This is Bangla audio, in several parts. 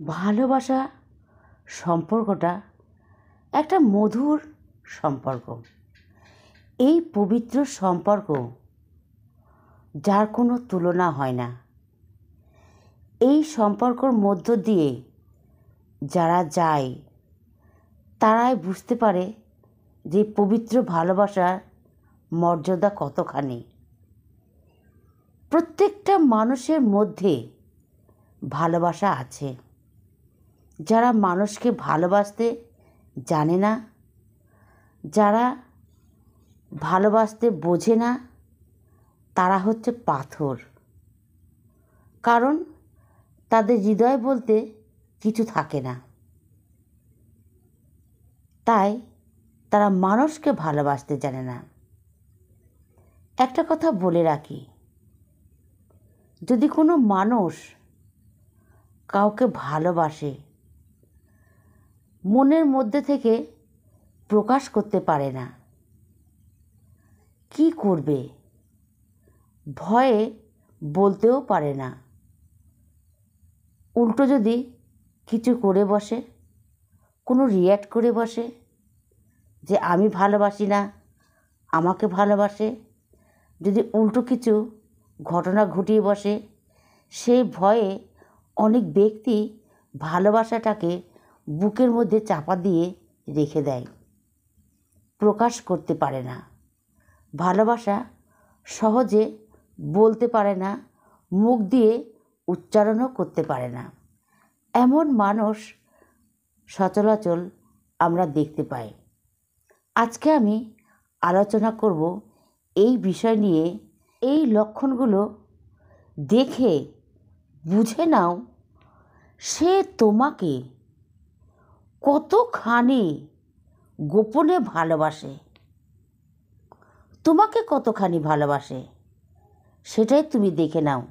ভালোবাসা সম্পর্কটা একটা মধুর সম্পর্ক। এই পবিত্র সম্পর্ক যার কোনো তুলনা হয় না। এই সম্পর্কর মধ্য দিয়ে যারা যায় তারাই বুঝতে পারে যে পবিত্র ভালোবাসার মর্যাদা কতখানি। প্রত্যেকটা মানুষের মধ্যে ভালোবাসা আছে। যারা মানুষকে ভালোবাসতে জানে না, যারা ভালোবাসতে বোঝে না, তারা হচ্ছে পাথর। কারণ তাদের হৃদয় বলতে কিছু থাকে না, তাই তারা মানুষকে ভালোবাসতে জানে না। একটা কথা বলে রাখি, যদি কোনো মানুষ কাউকে ভালোবাসে, মনের মধ্যে থেকে প্রকাশ করতে পারে না, কি করবে? ভয়ে বলতেও পারে না। উল্টো যদি কিছু করে বসে, কোনো রিয়্যাক্ট করে বসে যে আমি ভালোবাসি না, আমাকে ভালোবাসে, যদি উল্টো কিছু ঘটনা ঘটিয়ে বসে, সেই ভয়ে অনেক ব্যক্তি ভালোবাসাটাকে বুকের মধ্যে চাপা দিয়ে রেখে দেয়, প্রকাশ করতে পারে না। ভালোবাসা সহজে বলতে পারে না, মুখ দিয়ে উচ্চারণও করতে পারে না। এমন মানুষ সচরাচর আমরা দেখতে পাই। আজকে আমি আলোচনা করব এই বিষয় নিয়ে। এই লক্ষণগুলো দেখে বুঝে নাও সে তোমাকে কতখানি গোপনে ভালোবাসে, তোমাকে কতখানি ভালোবাসে সেটাই তুমি দেখে নাও।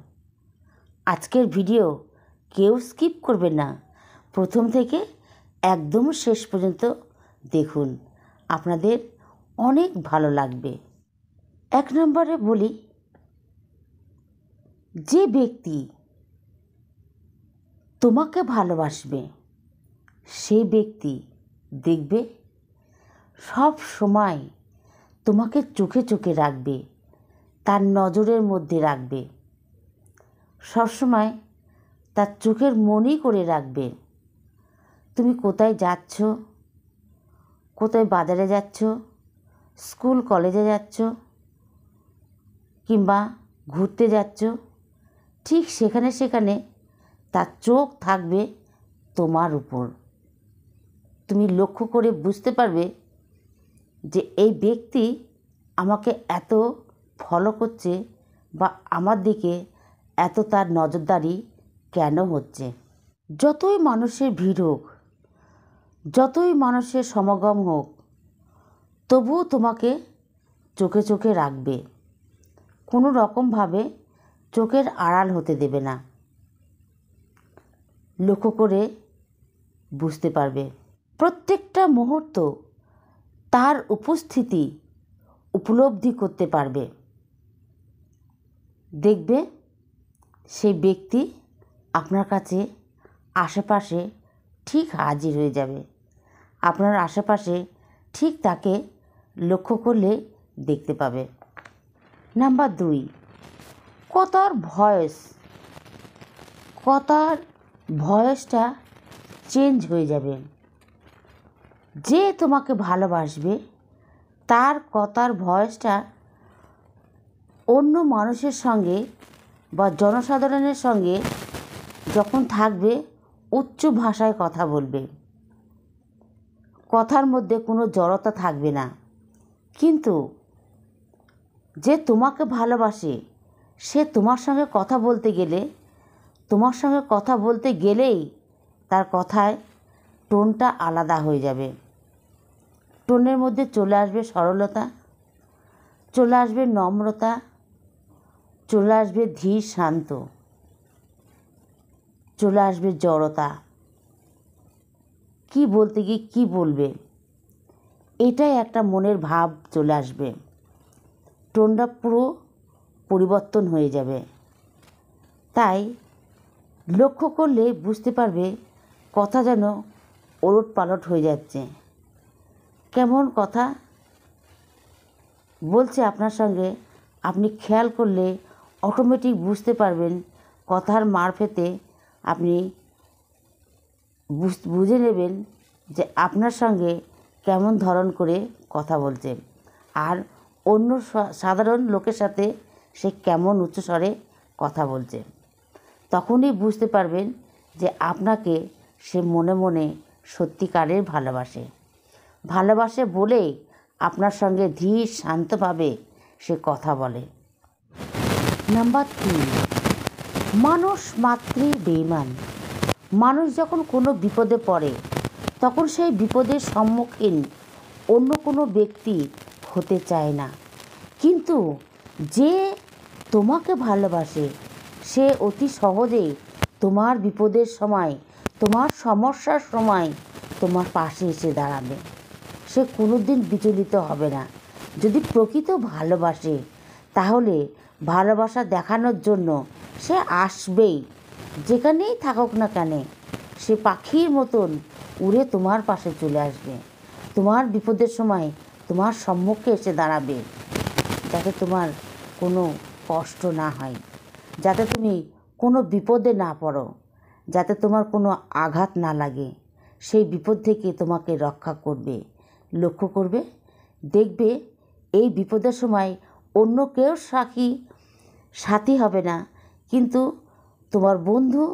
আজকের ভিডিও কেউ স্কিপ করবে না, প্রথম থেকে একদম শেষ পর্যন্ত দেখুন, আপনাদের অনেক ভালো লাগবে। 1 নম্বরে বলি, যে ব্যক্তি তোমাকে ভালোবাসবে সেই ব্যক্তি দেখবে সব সময় তোমাকে চোখে চোখে রাখবে, তার নজরের মধ্যে রাখবে, সবসময় তার চোখের মনি করে রাখবে। তুমি কোথায় যাচ্ছ, কোথায় বাজারে যাচ্ছ, স্কুল কলেজে যাচ্ছ, কিংবা ঘুরতে যাচ্ছ, ঠিক সেখানে তার চোখ থাকবে তোমার উপর। তুমি লক্ষ্য করে বুঝতে পারবে যে এই ব্যক্তি আমাকে এত ফলো করছে বা আমার দিকে এত তার নজরদারি কেন হচ্ছে। যতই মানুষের ভিড় হোক, যতই মানুষের সমাগম হোক, তবুও তোমাকে চোখে চোখে রাখবে, কোনো রকমভাবে চোখের আড়াল হতে দেবে না। লক্ষ্য করে বুঝতে পারবে প্রত্যেকটা মুহূর্ত তার উপস্থিতি উপলব্ধি করতে পারবে। দেখবে সেই ব্যক্তি আপনার কাছে আশেপাশে ঠিক হাজির হয়ে যাবে, আপনার আশেপাশে ঠিক তাকে লক্ষ্য করলে দেখতে পাবে। নাম্বার 2, কথার ভয়েসটা চেঞ্জ হয়ে যাবে। যে তোমাকে ভালোবাসবে তার কথার ভয়েসটা অন্য মানুষের সঙ্গে বা জনসাধারণের সঙ্গে যখন থাকবে উচ্চ ভাষায় কথা বলবে, কথার মধ্যে কোনো জড়তা থাকবে না। কিন্তু যে তোমাকে ভালোবাসে সে তোমার সঙ্গে কথা বলতে গেলেই তার কথায় টোনটা আলাদা হয়ে যাবে। টোনের মধ্যে চলে আসবে সরলতা, চলে আসবে নম্রতা, চলে আসবে ধীর শান্ত, চলে আসবে জড়তা। কি বলতে গিয়ে কী বলবে, এটাই একটা মনের ভাব চলে আসবে। টোনটা পুরো পরিবর্তন হয়ে যাবে। তাই লক্ষ্য করলে বুঝতে পারবে কথা যেন ওলট পালট হয়ে যাচ্ছে। কেমন কথা বলছে আপনার সঙ্গে, আপনি খেয়াল করলে অটোমেটিক বুঝতে পারবেন। কথার মারফতে আপনি বুঝে নেবেন যে আপনার সঙ্গে কেমন ধরন করে কথা বলছে, আর অন্য সাধারণ লোকের সাথে সে কেমন উচ্চস্বরে কথা বলছে। তখনই বুঝতে পারবেন যে আপনাকে সে মনে মনে সত্যিকারের ভালোবাসে বলেই আপনার সঙ্গে ধীর শান্তভাবে সে কথা বলে। নাম্বার 3, মানুষ মাত্রই বেঈমান। মানুষ যখন কোনো বিপদে পড়ে তখন সেই বিপদের সম্মুখীন অন্য কোনো ব্যক্তি হতে চায় না, কিন্তু যে তোমাকে ভালোবাসে সে অতি সহজেই তোমার বিপদের সময়, তোমার সমস্যার সময় তোমার পাশে এসে দাঁড়াবে। সে কোনো দিন বিচলিত হবে না। যদি প্রকৃত ভালোবাসে তাহলে ভালোবাসা দেখানোর জন্য সে আসবেই, যেখানেই থাকুক না কেন সে পাখির মতন উড়ে তোমার পাশে চলে আসবে, তোমার বিপদের সময় তোমার সম্মুখে এসে দাঁড়াবে, যাতে তোমার কোনো কষ্ট না হয়, যাতে তুমি কোনো বিপদে না পড়ো, যাতে তোমার কোনো আঘাত না লাগে। সেই বিপদ থেকে তোমাকে রক্ষা করবে। লক্ষ্য করবে, দেখবে এই বিপদের সময় অন্য কেউ সাথী হবে না, কিন্তু তোমার বন্ধু,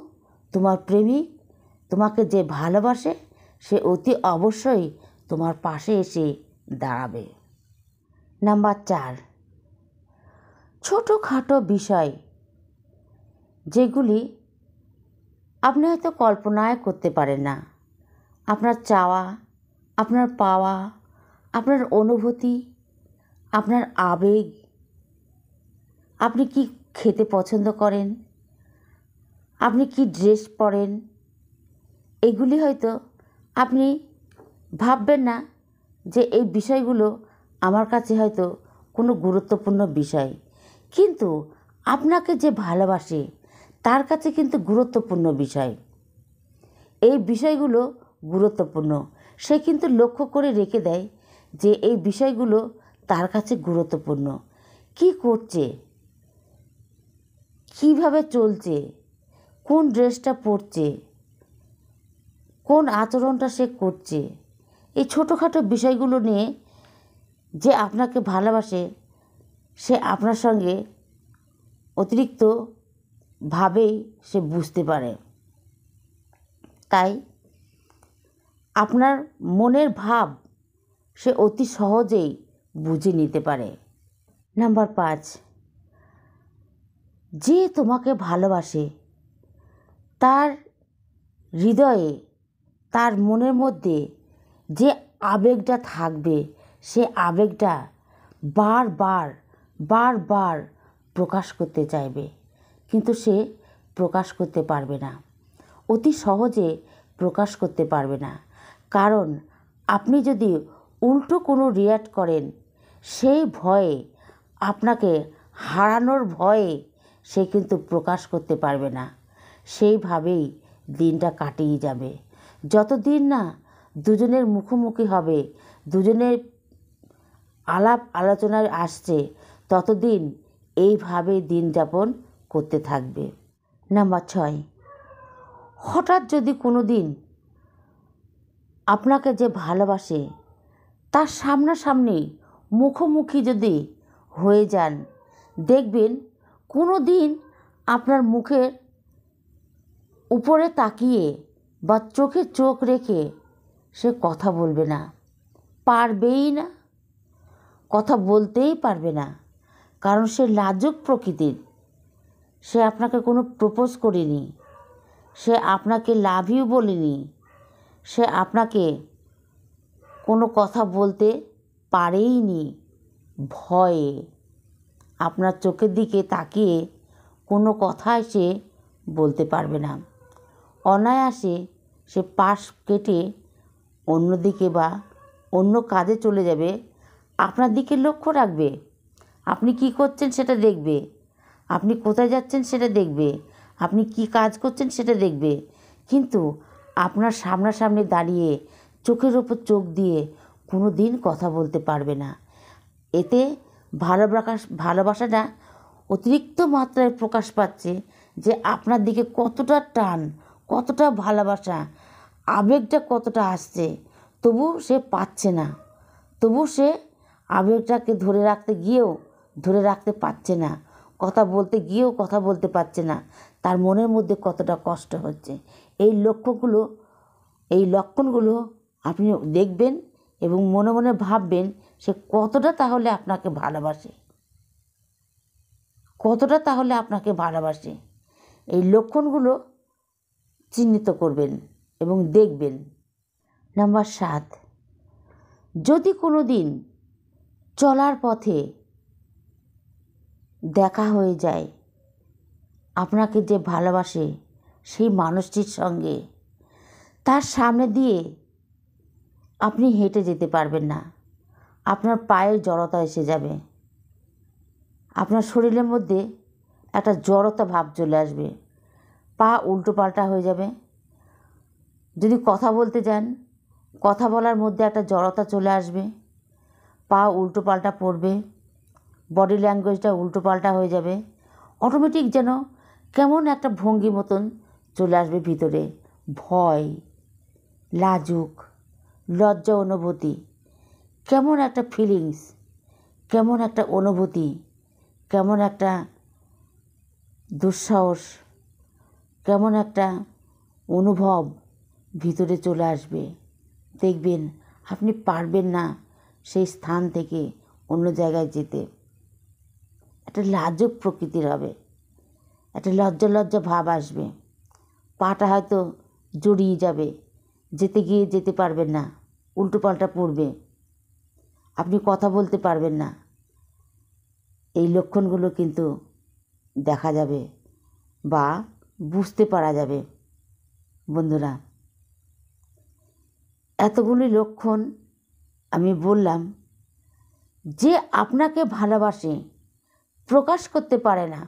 তোমার প্রেমিক, তোমাকে যে ভালোবাসে সে অতি অবশ্যই তোমার পাশে এসে দাঁড়াবে। নাম্বার 4, ছোটোখাটো বিষয় যেগুলি আপনি হয়তো কল্পনায় করতে পারেন না। আপনার চাওয়া, আপনার পাওয়া, আপনার অনুভূতি, আপনার আবেগ, আপনি কি খেতে পছন্দ করেন, আপনি কি ড্রেস পরেন, এগুলি হয়তো আপনি ভাববেন না যে এই বিষয়গুলো আমার কাছে হয়তো কোনো গুরুত্বপূর্ণ বিষয়, কিন্তু আপনাকে যে ভালোবাসে তার কাছে কিন্তু গুরুত্বপূর্ণ বিষয়। এই বিষয়গুলো গুরুত্বপূর্ণ, সে কিন্তু লক্ষ্য করে রেখে দেয় যে এই বিষয়গুলো তার কাছে গুরুত্বপূর্ণ। কি করছে, কিভাবে চলছে, কোন ড্রেসটা পরছে, কোন আচরণটা সে করছে, এই ছোটোখাটো বিষয়গুলো নিয়ে যে আপনাকে ভালোবাসে সে আপনার সঙ্গে অতিরিক্তভাবেই সে বুঝতে পারে। তাই আপনার মনের ভাব সে অতি সহজেই বুঝে নিতে পারে। নাম্বার 5, যে তোমাকে ভালোবাসে তার হৃদয়ে, তার মনের মধ্যে যে আবেগটা থাকবে সে আবেগটা বারবার প্রকাশ করতে চাইবে, কিন্তু সে প্রকাশ করতে পারবে না, অতি সহজে প্রকাশ করতে পারবে না। কারণ আপনি যদি উল্টো কোনো রিয়্যাক্ট করেন, সেই ভয়ে, আপনাকে হারানোর ভয়ে সে কিন্তু প্রকাশ করতে পারবে না। সেইভাবেই দিনটা কাটিয়ে যাবে। যতদিন না দুজনের মুখোমুখি হবে, দুজনের আলাপ আলোচনায় আসছে, ততদিন এইভাবেই দিন যাপন করতে থাকবে। নাম্বার 6, হঠাৎ যদি কোনো দিন আপনাকে যে ভালোবাসে তার সামনাসামনি মুখোমুখি যদি হয়ে যান, দেখবেন কোনো দিন আপনার মুখের উপরে তাকিয়ে বা চোখে চোখ রেখে সে কথা বলবে না, পারবেই না, কথা বলতেই পারবে না। কারণ সে লাজুক প্রকৃতির, সে আপনাকে কোনো প্রপোজ করেনি, সে আপনাকে লাভ ইউ বলেনি, সে আপনাকে কোনো কথা বলতে পারেইনি ভয়ে। আপনার চোখের দিকে তাকিয়ে কোনো কথাই সে বলতে পারবে না। অনায়াসে সে পাশ কেটে অন্যদিকে বা অন্য কাজে চলে যাবে, আপনার দিকে লক্ষ্য রাখবে, আপনি কি করছেন সেটা দেখবে, আপনি কোথায় যাচ্ছেন সেটা দেখবে, আপনি কি কাজ করছেন সেটা দেখবে, কিন্তু আপনার সামনাসামনি দাঁড়িয়ে চোখের ওপর চোখ দিয়ে কোনো দিন কথা বলতে পারবে না। এতে ভালোবাসাটা অতিরিক্ত মাত্রায় প্রকাশ পাচ্ছে যে আপনার দিকে কতটা টান, কতটা ভালোবাসা, আবেগটা কতটা আসছে, তবু সে পাচ্ছে না। তবু সে আবেগটাকে ধরে রাখতে গিয়েও ধরে রাখতে পারছে না, কথা বলতে গিয়েও কথা বলতে পারছে না। তার মনের মধ্যে কতটা কষ্ট হচ্ছে। এই লক্ষণগুলো আপনি দেখবেন এবং মনে মনে ভাববেন সে কতটা তাহলে আপনাকে ভালোবাসে, কতটা তাহলে আপনাকে ভালোবাসে। এই লক্ষণগুলো চিহ্নিত করবেন এবং দেখবেন। নাম্বার 7, যদি কোনো দিন চলার পথে দেখা হয়ে যায় আপনাকে যে ভালোবাসে সেই মানুষটির সঙ্গে, তার সামনে দিয়ে আপনি হেঁটে যেতে পারবেন না। আপনার পায়ের জড়তা এসে যাবে, আপনার শরীরের মধ্যে একটা জড়তা ভাব চলে আসবে, পা উল্টোপাল্টা হয়ে যাবে। যদি কথা বলতে যান, কথা বলার মধ্যে একটা জড়তা চলে আসবে, পা উল্টোপাল্টা পড়বে, বডি ল্যাঙ্গুয়েজটা উল্টোপাল্টা হয়ে যাবে। অটোমেটিক যেন কেমন একটা ভঙ্গি মতন চলে আসবে ভিতরে, ভয়, লাজুক, লজ্জা অনুভূতি, কেমন একটা ফিলিংস, কেমন একটা অনুভূতি, কেমন একটা দুঃসাহস, কেমন একটা অনুভব ভিতরে চলে আসবে। দেখবেন আপনি পারবেন না সেই স্থান থেকে অন্য জায়গায় যেতে। একটা লাজুক প্রকৃতির হবে, একটা লজ্জা লজ্জা ভাব আসবে, পাটা হয়তো জড়িয়ে যাবে, যেতে গিয়ে যেতে পারবেন না, উল্টোপাল্টা পড়বে, আপনি কথা বলতে পারবেন না। এই লক্ষণগুলো কিন্তু দেখা যাবে বা বুঝতে পারা যাবে। বন্ধুরা, এতগুলি লক্ষণ আমি বললাম, যে আপনাকে ভালোবাসে প্রকাশ করতে পারে না,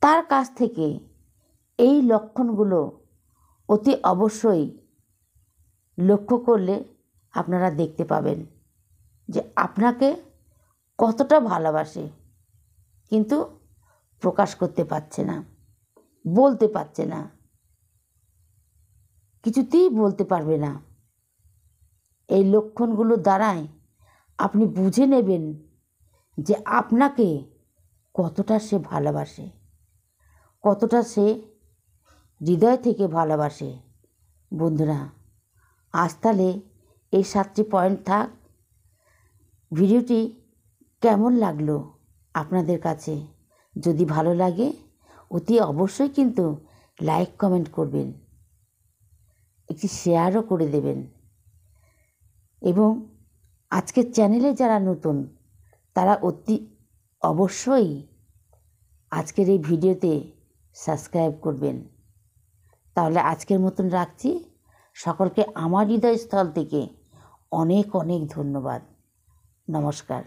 তার কাছ থেকে এই লক্ষণগুলো অতি অবশ্যই লক্ষ্য করলে আপনারা দেখতে পাবেন যে আপনাকে কতটা ভালোবাসে, কিন্তু প্রকাশ করতে পারছে না, বলতে পারছে না, কিছুতেই বলতে পারবে না। এই লক্ষণগুলো দ্বারাই আপনি বুঝে নেবেন যে আপনাকে কতটা সে ভালোবাসে, কতটা সে হৃদয় থেকে ভালোবাসে। বন্ধুরা, আজ তাহলে এই 7টি পয়েন্ট থাক। ভিডিওটি কেমন লাগলো আপনাদের কাছে? যদি ভালো লাগে অতি অবশ্যই কিন্তু লাইক কমেন্ট করবেন, একটি শেয়ারও করে দেবেন এবং আজকের চ্যানেলে যারা নতুন তারা অতি অবশ্যই আজকের এই ভিডিওতে সাবস্ক্রাইব করবেন। তাহলে আজকের মতন রাখছি। সকলকে আমার হৃদয়স্থল থেকে অনেক অনেক ধন্যবাদ। নমস্কার।